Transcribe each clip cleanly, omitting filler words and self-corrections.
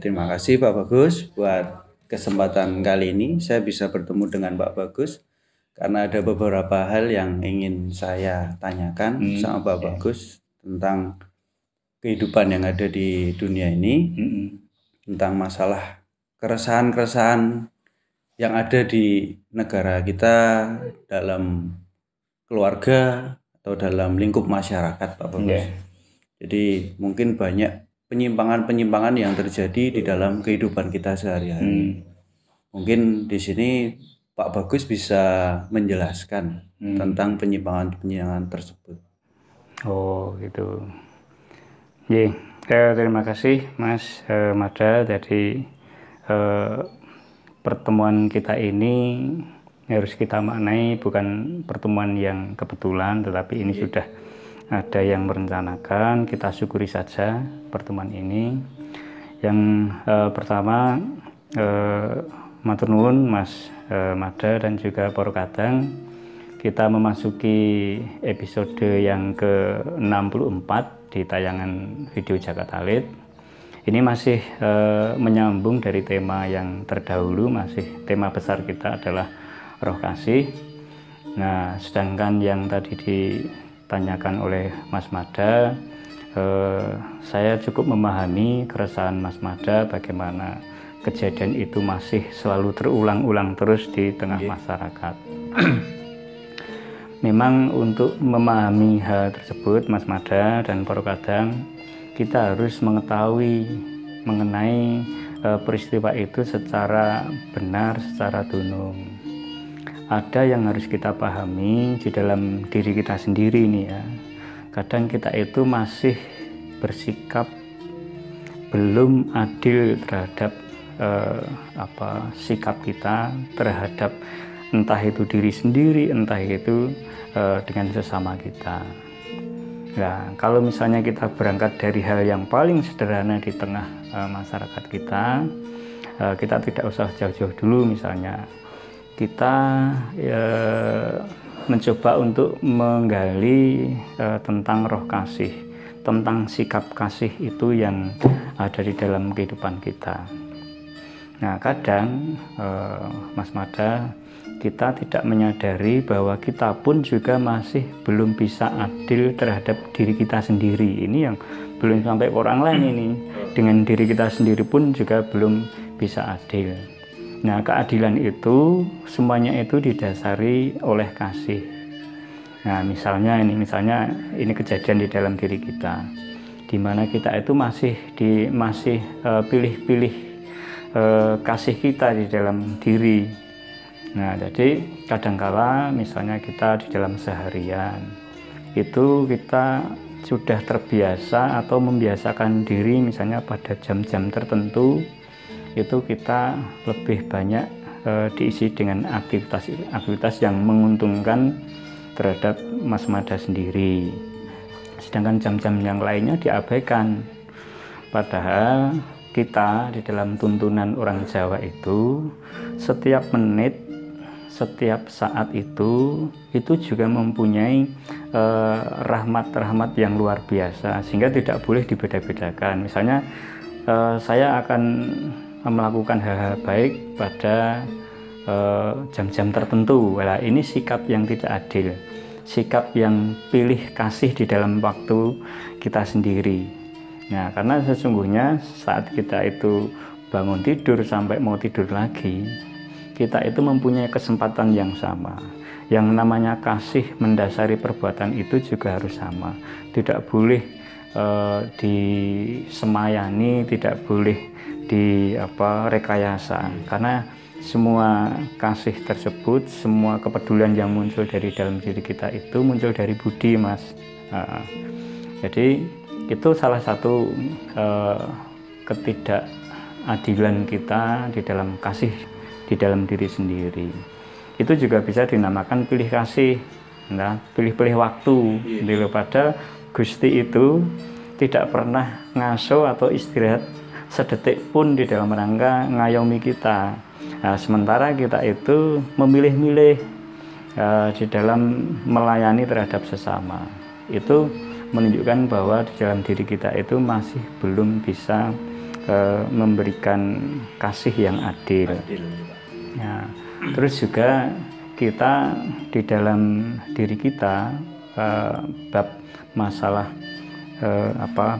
Terima kasih Pak Bagus buat kesempatan kali ini saya bisa bertemu dengan Pak Bagus karena ada beberapa hal yang ingin saya tanyakan sama Pak Bagus tentang kehidupan yang ada di dunia ini, tentang masalah keresahan-keresahan yang ada di negara kita, dalam keluarga atau dalam lingkup masyarakat Pak Bagus. Jadi mungkin banyak penyimpangan-penyimpangan yang terjadi di dalam kehidupan kita sehari-hari. Mungkin di sini Pak Bagus bisa menjelaskan tentang penyimpangan-penyimpangan tersebut. Oh gitu. Terima kasih Mas Mada. Jadi pertemuan kita ini harus kita maknai bukan pertemuan yang kebetulan, tetapi ini sudah ada yang merencanakan. Kita syukuri saja pertemuan ini. Yang pertama, matur nuwun Mas Mada dan juga Poro Kadang. Kita memasuki episode yang ke-64 di tayangan video Jakarta Lit. Ini masih menyambung dari tema yang terdahulu, masih tema besar kita adalah roh kasih. Nah, sedangkan yang tadi ditanyakan oleh Mas Mada, saya cukup memahami keresahan Mas Mada bagaimana kejadian itu masih selalu terulang-ulang terus di tengah masyarakat. Memang untuk memahami hal tersebut Mas Mada dan Poro Kadang, kita harus mengetahui mengenai peristiwa itu secara benar, secara dunung. Ada yang harus kita pahami di dalam diri kita sendiri nih ya. Kadang kita itu masih bersikap belum adil terhadap sikap kita terhadap entah itu diri sendiri, entah itu dengan sesama kita. Nah, kalau misalnya kita berangkat dari hal yang paling sederhana di tengah masyarakat kita, kita tidak usah jauh-jauh dulu. Misalnya kita mencoba untuk menggali tentang roh kasih, tentang sikap kasih itu yang ada di dalam kehidupan kita. Nah, kadang Mas Mada, kita tidak menyadari bahwa kita pun juga masih belum bisa adil terhadap diri kita sendiri. Ini yang belum sampai ke orang lain ini. Dengan diri kita sendiri pun juga belum bisa adil. Nah, keadilan itu semuanya itu didasari oleh kasih. Nah, misalnya ini kejadian di dalam diri kita, di mana kita itu masih pilih-pilih kasih kita di dalam diri. Nah, jadi kadangkala misalnya kita di dalam seharian itu kita sudah terbiasa atau membiasakan diri misalnya pada jam-jam tertentu itu kita lebih banyak diisi dengan aktivitas yang menguntungkan terhadap Mas Mada sendiri, sedangkan jam-jam yang lainnya diabaikan. Padahal kita di dalam tuntunan orang Jawa itu setiap menit, setiap saat itu juga mempunyai rahmat-rahmat yang luar biasa, sehingga tidak boleh dibeda-bedakan. Misalnya saya akan melakukan hal-hal baik pada jam-jam tertentu. Nah, ini sikap yang tidak adil, sikap yang pilih kasih di dalam waktu kita sendiri. Nah, karena sesungguhnya saat kita itu bangun tidur sampai mau tidur lagi, kita itu mempunyai kesempatan yang sama. Yang namanya kasih mendasari perbuatan itu juga harus sama. Tidak boleh disemayani, tidak boleh rekayasa, karena semua kasih tersebut, semua kepedulian yang muncul dari dalam diri kita itu muncul dari budi, Mas. Jadi itu salah satu ketidakadilan kita di dalam kasih di dalam diri sendiri. Itu juga bisa dinamakan pilih kasih, nah, pilih-pilih waktu. Daripada Gusti itu tidak pernah ngaso atau istirahat sedetik pun di dalam rangka ngayomi kita. Nah, sementara kita itu memilih-milih di dalam melayani terhadap sesama. Itu menunjukkan bahwa di dalam diri kita itu masih belum bisa memberikan kasih yang adil. Ya, terus juga kita di dalam diri kita bab masalah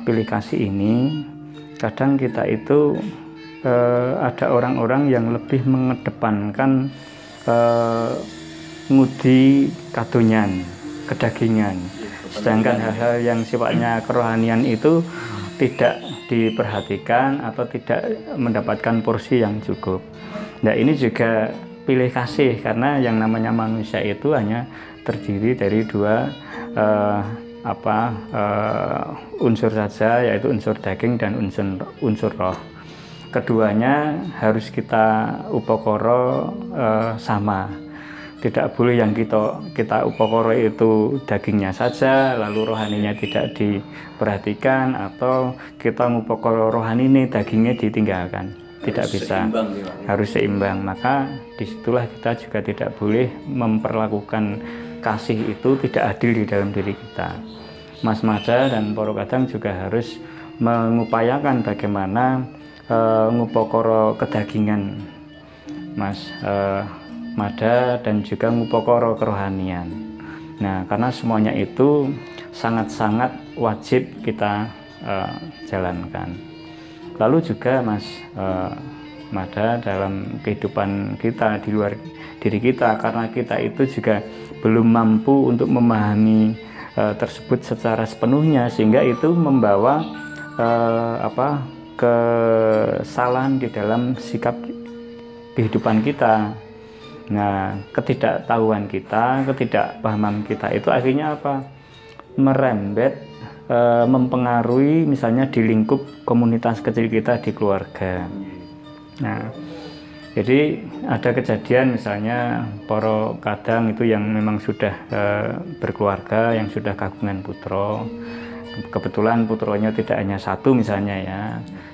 pilih kasih ini, kadang kita itu ada orang-orang yang lebih mengedepankan ngudi kadonyan, kedagingan, sedangkan hal-hal yang sifatnya kerohanian itu tidak diperhatikan atau tidak mendapatkan porsi yang cukup. Nah, ini juga pilih kasih, karena yang namanya manusia itu hanya terdiri dari dua unsur saja, yaitu unsur daging dan unsur roh. Keduanya harus kita upokoro sama. Tidak boleh yang kita upokoro itu dagingnya saja, lalu rohaninya tidak diperhatikan, atau kita upokoro rohani ini dagingnya ditinggalkan. Tidak bisa, harus seimbang. Maka disitulah kita juga tidak boleh memperlakukan kasih itu tidak adil di dalam diri kita. Mas Mada dan Poro Kadang juga harus mengupayakan bagaimana ngupokoro kedagingan Mas Mada dan juga ngupokoro kerohanian. Nah, karena semuanya itu sangat-sangat wajib kita jalankan. Lalu juga Mas Mada, dalam kehidupan kita di luar diri kita, karena kita itu juga belum mampu untuk memahami tersebut secara sepenuhnya, sehingga itu membawa kesalahan di dalam sikap kehidupan kita. Nah, ketidaktahuan kita, ketidakpahaman kita itu akhirnya merembet, mempengaruhi misalnya di lingkup komunitas kecil kita di keluarga. Nah, jadi ada kejadian misalnya Poro Kadang itu yang memang sudah berkeluarga, yang sudah kagungan putra. Kebetulan putranya tidak hanya satu misalnya ya.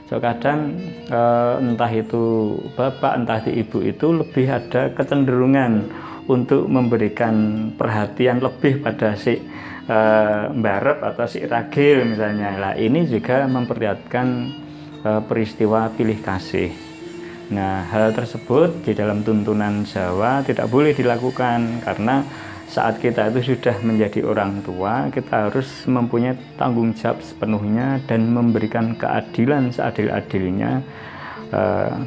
So kadang entah itu bapak entah ibu itu lebih ada kecenderungan untuk memberikan perhatian lebih pada si mbarep atau si ragil misalnya. Nah, ini juga memperlihatkan peristiwa pilih kasih. Nah, hal tersebut di dalam tuntunan Jawa tidak boleh dilakukan, karena saat kita itu sudah menjadi orang tua, kita harus mempunyai tanggung jawab sepenuhnya dan memberikan keadilan seadil-adilnya,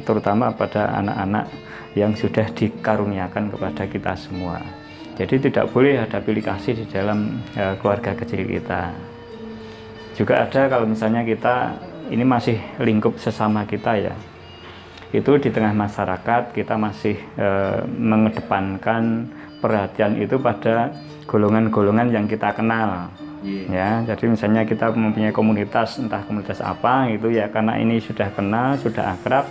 terutama pada anak-anak yang sudah dikaruniakan kepada kita semua. Jadi tidak boleh ada pilih kasih di dalam keluarga kecil kita. Juga ada kalau misalnya kita ini masih lingkup sesama kita ya, itu di tengah masyarakat kita masih mengedepankan perhatian itu pada golongan-golongan yang kita kenal. Ya, jadi misalnya kita mempunyai komunitas, entah komunitas apa itu ya, karena ini sudah kenal, sudah akrab,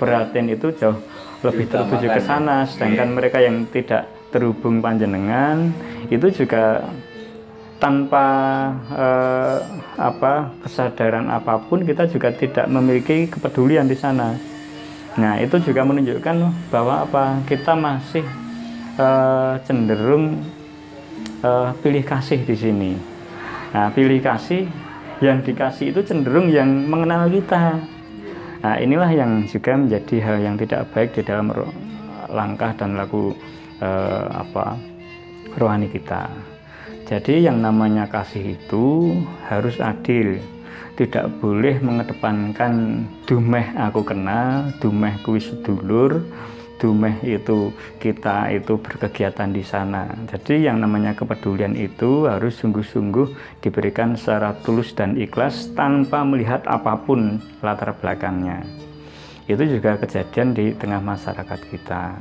perhatian itu jauh lebih tertuju ke sana. Sedangkan mereka yang tidak terhubung panjenengan itu juga tanpa kesadaran apapun kita juga tidak memiliki kepedulian di sana. Nah, itu juga menunjukkan bahwa kita masih cenderung pilih kasih di sini. Nah, pilih kasih yang dikasih itu cenderung yang mengenal kita. Nah, inilah yang juga menjadi hal yang tidak baik di dalam langkah dan laku rohani kita. Jadi yang namanya kasih itu harus adil. Tidak boleh mengedepankan dumeh aku kenal, dumeh kuwi sedulur, dumeh itu kita itu berkegiatan di sana. Jadi yang namanya kepedulian itu harus sungguh-sungguh diberikan secara tulus dan ikhlas tanpa melihat apapun latar belakangnya. Itu juga kejadian di tengah masyarakat kita.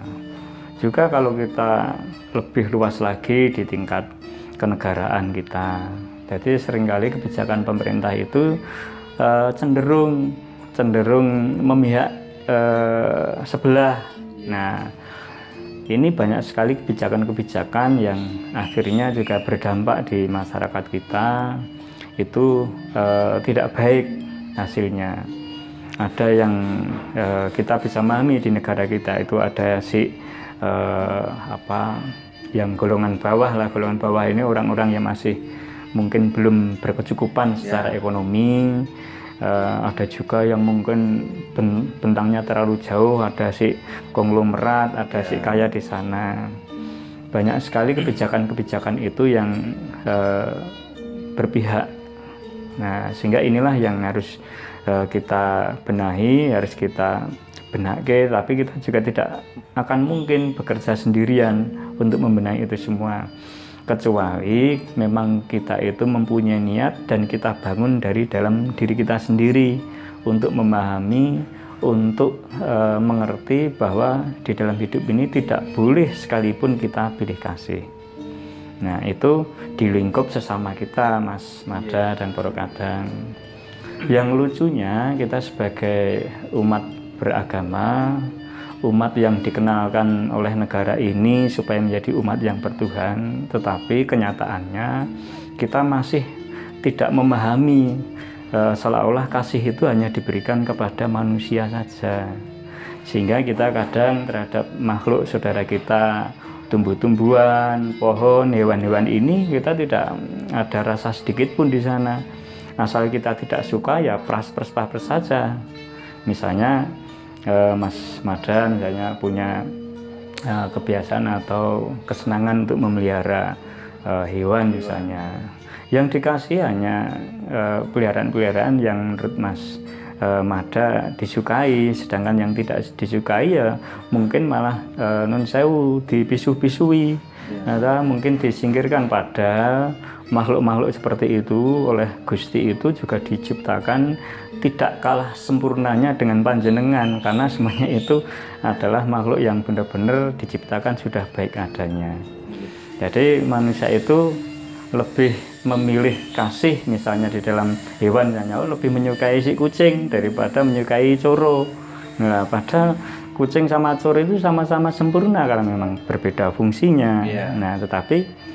Juga kalau kita lebih luas lagi di tingkat kenegaraan kita. Jadi seringkali kebijakan pemerintah itu cenderung memihak sebelah. Nah, ini banyak sekali kebijakan-kebijakan yang akhirnya juga berdampak di masyarakat kita, itu tidak baik hasilnya. Ada yang kita bisa memahami di negara kita itu ada yang golongan bawah lah. Golongan bawah ini orang-orang yang masih mungkin belum berkecukupan secara ekonomi, ada juga yang mungkin bentangnya terlalu jauh, ada si konglomerat, ada si kaya di sana. Banyak sekali kebijakan-kebijakan itu yang berpihak. Nah, sehingga inilah yang harus kita benahi, harus kita benake, tapi kita juga tidak akan mungkin bekerja sendirian untuk membenahi itu semua. Kecuali memang kita itu mempunyai niat dan kita bangun dari dalam diri kita sendiri untuk memahami, untuk mengerti bahwa di dalam hidup ini tidak boleh sekalipun kita pilih kasih. Nah, itu di lingkup sesama kita, Mas Mada dan Poro Kadang. Yang lucunya, kita sebagai umat beragama, umat yang dikenalkan oleh negara ini supaya menjadi umat yang bertuhan, tetapi kenyataannya kita masih tidak memahami, seolah-olah kasih itu hanya diberikan kepada manusia saja, sehingga kita kadang terhadap makhluk saudara kita, tumbuh-tumbuhan, pohon, hewan-hewan ini kita tidak ada rasa sedikit pun di sana. Asal kita tidak suka ya pras-pras saja. Misalnya Mas Mada misalnya punya kebiasaan atau kesenangan untuk memelihara hewan misalnya, yang dikasih hanya peliharaan-peliharaan yang menurut Mas Mada disukai, sedangkan yang tidak disukai ya mungkin malah non sewu dipisu-pisui atau mungkin disingkirkan. Padahal makhluk-makhluk seperti itu oleh Gusti itu juga diciptakan tidak kalah sempurnanya dengan panjenengan, karena semuanya itu adalah makhluk yang benar-benar diciptakan sudah baik adanya. Jadi manusia itu lebih memilih kasih misalnya di dalam hewan, misalnya lebih menyukai si kucing daripada menyukai coro. Nah, padahal kucing sama coro itu sama-sama sempurna karena memang berbeda fungsinya. Nah, tetapi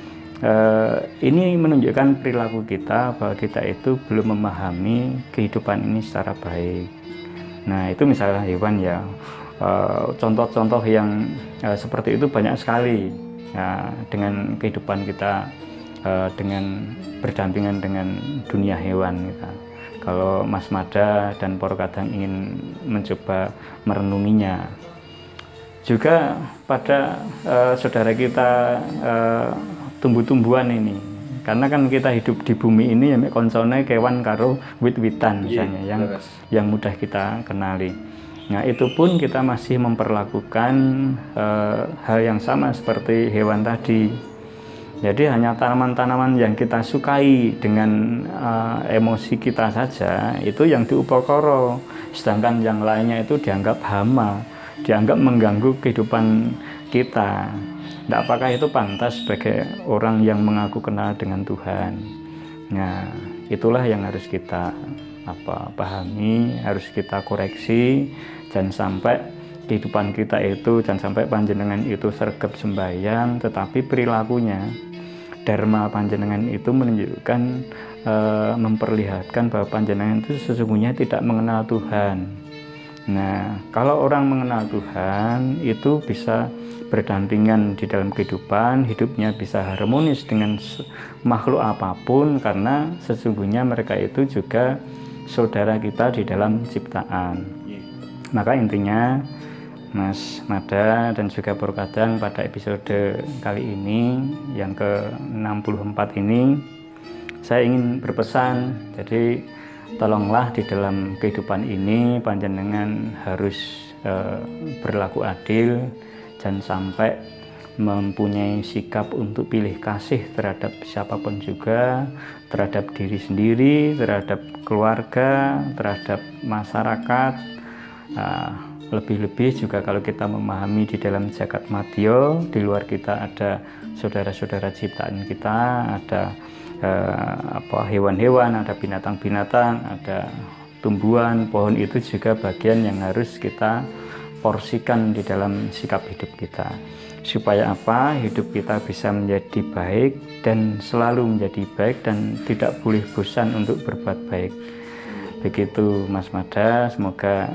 ini menunjukkan perilaku kita bahwa kita itu belum memahami kehidupan ini secara baik. Nah, itu misalnya hewan ya, contoh-contoh yang seperti itu banyak sekali ya, dengan kehidupan kita, dengan berdampingan dengan dunia hewan kita. Kalau Mas Mada dan Poro Kadang ingin mencoba merenunginya, juga pada saudara kita tumbuh-tumbuhan ini, karena kan kita hidup di bumi ini ya koncone kewan karo wit-witan misalnya yang mudah kita kenali. Nah, itu pun kita masih memperlakukan hal yang sama seperti hewan tadi. Jadi hanya tanaman-tanaman yang kita sukai dengan emosi kita saja itu yang diupokoro, sedangkan yang lainnya itu dianggap hama, dianggap mengganggu kehidupan kita. Tidak, apakah itu pantas sebagai orang yang mengaku kenal dengan Tuhan? Nah, itulah yang harus kita pahami, harus kita koreksi. Jangan sampai kehidupan kita itu, jangan sampai panjenengan itu sergap sembahyang, tetapi perilakunya, dharma panjenengan itu menunjukkan, memperlihatkan bahwa panjenengan itu sesungguhnya tidak mengenal Tuhan. Nah, kalau orang mengenal Tuhan itu bisa berdampingan di dalam kehidupan, hidupnya bisa harmonis dengan makhluk apapun, karena sesungguhnya mereka itu juga saudara kita di dalam ciptaan. Maka intinya Mas Mada dan juga Poro Kadang pada episode kali ini yang ke-64 ini saya ingin berpesan, jadi tolonglah di dalam kehidupan ini panjenengan harus berlaku adil. Jangan sampai mempunyai sikap untuk pilih kasih terhadap siapapun juga, terhadap diri sendiri, terhadap keluarga, terhadap masyarakat. Lebih-lebih juga kalau kita memahami di dalam jagat madya, di luar kita ada saudara-saudara ciptaan kita, ada hewan-hewan, ada binatang-binatang, ada tumbuhan, pohon, itu juga bagian yang harus kita porsikan di dalam sikap hidup kita, supaya hidup kita bisa menjadi baik dan selalu menjadi baik dan tidak boleh bosan untuk berbuat baik. Begitu Mas Mada, semoga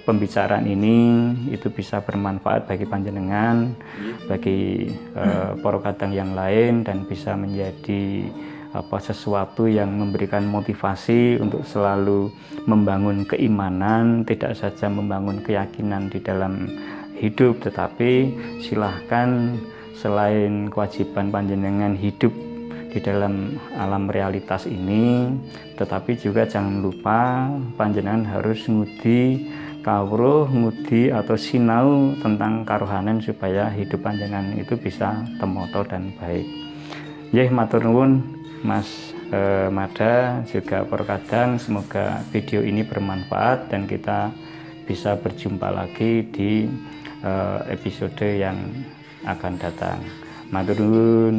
pembicaraan ini itu bisa bermanfaat bagi panjenengan, bagi Poro Kadang yang lain, dan bisa menjadi sesuatu yang memberikan motivasi untuk selalu membangun keimanan, tidak saja membangun keyakinan di dalam hidup, tetapi silahkan selain kewajiban panjenengan hidup di dalam alam realitas ini, tetapi juga jangan lupa panjenengan harus ngudi kawruh, ngudi atau sinau tentang karohanan supaya hidup panjenengan itu bisa temoto dan baik. Nggih, matur nuwun Mas Mada juga Porkadang, semoga video ini bermanfaat dan kita bisa berjumpa lagi di episode yang akan datang. Matur nuwun.